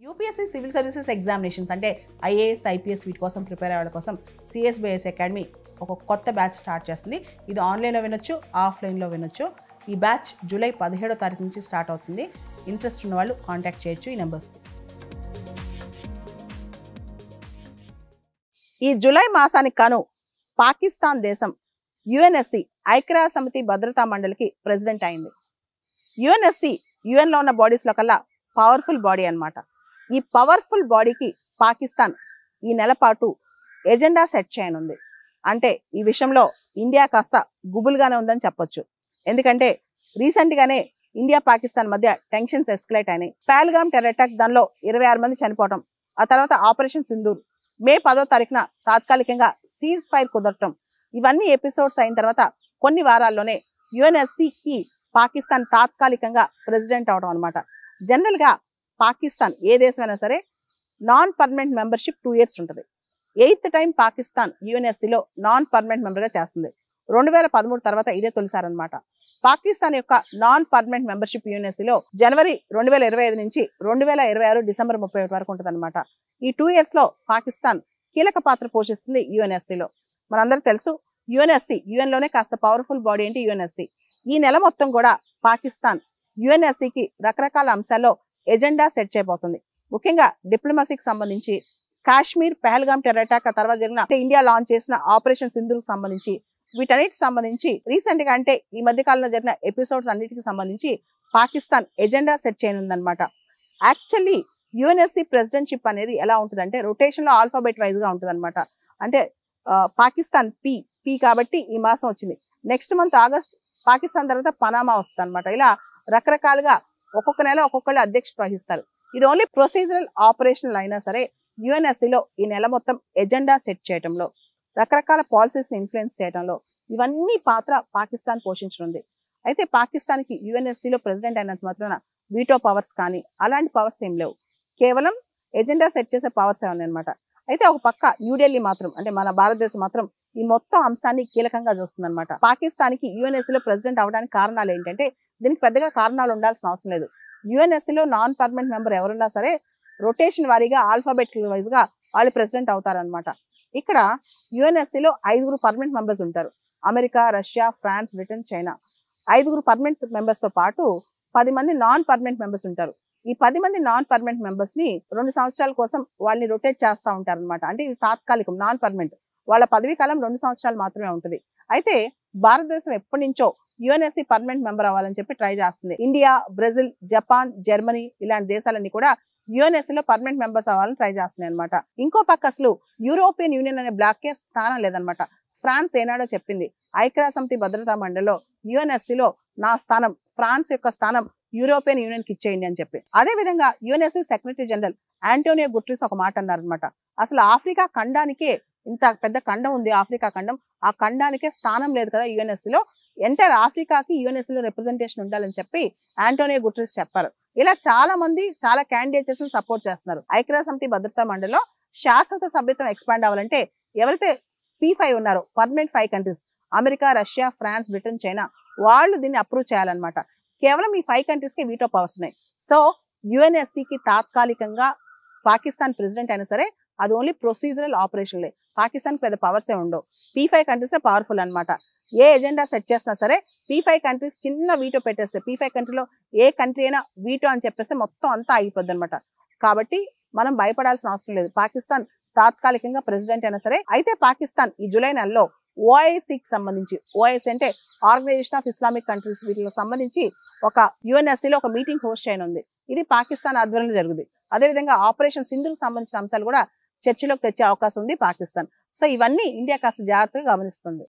UPSC civil services examinations అంటే IAS IPS వీటి కోసం ప్రిపేర్ అవ్వడం కోసం సిఎస్బిఎస్ అకాడమీ ఒక కొత్త బ్యాచ్ స్టార్ట్ చేస్తుంది. ఇది ఆన్లైన్లో వినొచ్చు, ఆఫ్లైన్లో వినొచ్చు. ఈ బ్యాచ్ జూలై 17వ తారీఖు నుంచి స్టార్ట్ అవుతుంది. ఇంట్రెస్ట్ ఉన్న వాళ్ళు కాంటాక్ట్ చేయొచ్చు ఈ నెంబర్స్కి. ఈ జూలై మాసానికి కాను పాకిస్తాన్ దేశం యుఎన్ఎస్సి ఐక్యరాజ్య సమితి భద్రతా మండలికి ప్రెసిడెంట్ అయింది. యుఎన్ఎస్సి యుఎన్లో ఉన్న బాడీస్లో కల్లా పవర్ఫుల్ బాడీ అన్నమాట. ఈ పవర్ఫుల్ బాడీకి పాకిస్తాన్ ఈ నెల పాటు ఎజెండా సెట్ చేయనుంది. అంటే ఈ విషయంలో ఇండియా కాస్త గుబుల్గానే ఉందని చెప్పొచ్చు. ఎందుకంటే రీసెంట్గానే ఇండియా పాకిస్తాన్ మధ్య టెన్షన్స్ ఎస్కలేట్ అయినాయి. పహల్గామ్ టెర్రర్ అటాక్, దానిలో 26 మంది చనిపోవటం, ఆ తర్వాత ఆపరేషన్ సింధూర్, మే 10వ తారీఖున తాత్కాలికంగా సీజ్ ఫైర్ కుదరటం, ఇవన్నీ ఎపిసోడ్స్ అయిన తర్వాత కొన్ని వారాల్లోనే యుఎన్ఎస్సికి పాకిస్తాన్ తాత్కాలికంగా ప్రెసిడెంట్ అవడం అనమాట. జనరల్గా పాకిస్తాన్ ఏ దేశమైనా సరే నాన్ పర్మనెంట్ మెంబర్షిప్ 2 years ఉంటుంది. 8th టైం పాకిస్తాన్ యుఎన్ఎస్సిలో నాన్ పర్మనెంట్ మెంబర్గా చేస్తుంది. 2013 తర్వాత ఇదే తొలిసారి అనమాట. పాకిస్తాన్ యొక్క నాన్ పర్మనెంట్ మెంబర్షిప్ యుఎన్ఎస్సిలో జనవరి 2025 నుంచి 2026 డిసెంబర్ 31 వరకు ఉంటుంది అనమాట. ఈ 2 years లో పాకిస్తాన్ కీలక పాత్ర పోషిస్తుంది యుఎన్ఎస్సిలో. మనందరూ తెలుసు యుఎన్ఎస్సి యుఎన్లోనే కాస్త పవర్ఫుల్ బాడీ ఏంటి యుఎన్ఎస్సి. ఈ నెల మొత్తం కూడా పాకిస్తాన్ యుఎన్ఎస్సికి రకరకాల అంశాల్లో ఎజెండా సెట్ చేయబోతుంది. ముఖ్యంగా డిప్లొమసీకి సంబంధించి, కాశ్మీర్ పహల్గామ్ టెర్రర్ అటాక్ తర్వాత జరిగిన ఇండియా లాంచ్ చేసిన ఆపరేషన్ సింధూర్కి సంబంధించి, వీటన్నిటికి సంబంధించి రీసెంట్ గా అంటే ఈ మధ్య కాలంలో జరిగిన ఎపిసోడ్స్ అన్నిటికి సంబంధించి పాకిస్తాన్ ఎజెండా సెట్ చేయనుందనమాట. యాక్చువల్లీ యుఎన్ఎస్సి ప్రెసిడెంట్షిప్ అనేది ఎలా ఉంటుందంటే రొటేషన్ లో ఆల్ఫాబెట్ వైజ్ గా ఉంటుంది అనమాట. అంటే పాకిస్తాన్ పి కాబట్టి ఈ మాసం వచ్చింది. నెక్స్ట్ మంత్ ఆగస్ట్ పాకిస్తాన్ తర్వాత పనామా వస్తుంది అనమాట. ఇలా రకరకాలుగా ఒక్కొక్క నెల ఒక్కొక్కళ్ళు అధ్యక్షత వహిస్తారు. ఇది ఓన్లీ ప్రొసీజరల్ ఆపరేషనల్ అయినా సరే యుఎన్ఎస్సిలో ఈ నెల మొత్తం ఎజెండా సెట్ చేయడంలో, రకరకాల పాలసీస్ ని ఇన్ఫ్లుయెన్స్ చేయడంలో ఇవన్నీ పాత్ర పాకిస్తాన్ పోషించనుంది. అయితే పాకిస్తాన్కి యుఎన్ఎస్సిలో ప్రెసిడెంట్ అయినంత మాత్రాన వీటో పవర్స్ కానీ అలాంటి పవర్స్ ఏం లేవు. కేవలం ఎజెండా సెట్ చేసే పవర్స్ ఉన్నాయి అనమాట. అయితే ఒక పక్క న్యూఢిల్లీ మాత్రం, అంటే మన భారతదేశం మాత్రం ఈ మొత్తం అంశాన్ని కీలకంగా చూస్తుంది అనమాట. పాకిస్తాన్కి యుఎన్ఎస్సిలో ప్రెసిడెంట్ అవడానికి కారణాలు ఏంటంటే దీనికి పెద్దగా కారణాలు ఉండాల్సిన అవసరం లేదు. యుఎన్ఎస్సిలో నాన్ పర్మనెంట్ మెంబర్ ఎవరున్నా సరే రొటేషన్ వారీగా ఆల్ఫాబెటికల్ వైజ్ గా వాళ్ళు ప్రెసిడెంట్ అవుతారనమాట. ఇక్కడ యుఎన్ఎస్సిలో 5 పర్మనెంట్ మెంబర్స్ ఉంటారు. America, Russia, France, Britain, China. 5 permanent members తో పాటు 10 మంది నాన్ పర్మనెంట్ మెంబర్స్ ఉంటారు. ఈ 10 మంది నాన్ పర్మనెంట్ మెంబర్స్ ని 2 సంవత్సరాల కోసం వాళ్ళని రొటేట్ చేస్తూ ఉంటారు అనమాట. అంటే ఇది తాత్కాలికం, నాన్ పర్మనెంట్. వాళ్ళ పదవీ కాలం 2 సంవత్సరాలు మాత్రమే ఉంటుంది. అయితే భారతదేశం ఎప్పటి నుంచో యుఎన్ఎస్సి పర్మనెంట్ మెంబర్ అవ్వాలని చెప్పి ట్రై చేస్తుంది. ఇండియా, బ్రెజిల్, జపాన్, జర్మనీ ఇలాంటి దేశాలన్నీ కూడా యుఎన్ఎస్సిలో పర్మనెంట్ మెంబర్స్ అవ్వాలని ట్రై చేస్తున్నాయి అనమాట. ఇంకో పక్క అసలు యూరోపియన్ యూనియన్ అనే బ్లాక్ కే స్థానం లేదనమాట. ఫ్రాన్స్ ఏనాడో చెప్పింది ఐక్యరాజ్య సమితి భద్రతా మండలిలో యుఎన్ఎస్సిలో నా స్థానం, ఫ్రాన్స్ యొక్క స్థానం యూరోపియన్ యూనియన్ కి ఇచ్చేయండి అని చెప్పి. అదే విధంగా UNSC secretary general Antonio Guterres ఒక మాట అన్నారనమాట. అసలు ఆఫ్రికా ఖండానికే, ఇంత పెద్ద ఖండం ఉంది ఆఫ్రికా ఖండం, ఆ ఖండానికే స్థానం లేదు కదా యుఎన్ఎస్సిలో, ఎంటైర్ ఆఫ్రికాకి యుఎన్ఎస్సిలో రిప్రజెంటేషన్ ఉండాలని చెప్పి ఆంటోనియో గుటెరస్ చెప్పారు. ఇలా చాలా మంది చాలా క్యాండిడేట్స్ ని సపోర్ట్ చేస్తున్నారు. ఐక్యరాజ్య సమితి భద్రతా మండలిలో శాశ్వత సభ్యత్వం ఎక్స్పాండ్ అవ్వాలంటే ఎవరైతే P5 ఉన్నారో permanent 5 countries America, Russia, France, Britain, China, వాళ్ళు దీన్ని అప్రూవ్ చేయాలన్నమాట. కేవలం ఈ 5 కంట్రీస్ కి వీటో పవర్స్ ఉన్నాయి. సో యుఎన్ఎస్సికి తాత్కాలికంగా పాకిస్తాన్ ప్రెసిడెంట్ అయినా సరే అది ఓన్లీ ప్రొసీజరల్ ఆపరేషన్లే. పాకిస్తాన్ పెద్ద పవర్సే ఉండవు. P5 కంట్రీసే పవర్ఫుల్ అనమాట. ఏ ఎజెండా సెట్ చేసినా సరే P5 కంట్రీస్ చిన్న వీటో పెట్టేస్తే, P5 కంట్రీలో ఏ కంట్రీ అయినా వీటో అని చెప్పేస్తే మొత్తం అంతా అయిపోద్ది అనమాట. కాబట్టి మనం భయపడాల్సిన అవసరం లేదు. పాకిస్తాన్ తాత్కాలికంగా ప్రెసిడెంట్ అయినా సరే. అయితే పాకిస్తాన్ ఈ జూలై నెలలో ఓఐసికి సంబంధించి, ఓఐసి అంటే ఆర్గనైజేషన్ ఆఫ్ ఇస్లామిక్ కంట్రీస్, వీటికి సంబంధించి ఒక యుఎన్ఎస్సిలో ఒక మీటింగ్ హోస్ట్ చేయనుంది. ఇది పాకిస్తాన్ ఆధ్వర్యంలో జరుగుతుంది. అదేవిధంగా ఆపరేషన్ సింధుకు సంబంధించిన అంశాలు కూడా చర్చలోకి తెచ్చే అవకాశం ఉంది పాకిస్తాన్. సో ఇవన్నీ ఇండియా కాస్త జాగ్రత్తగా గమనిస్తుంది.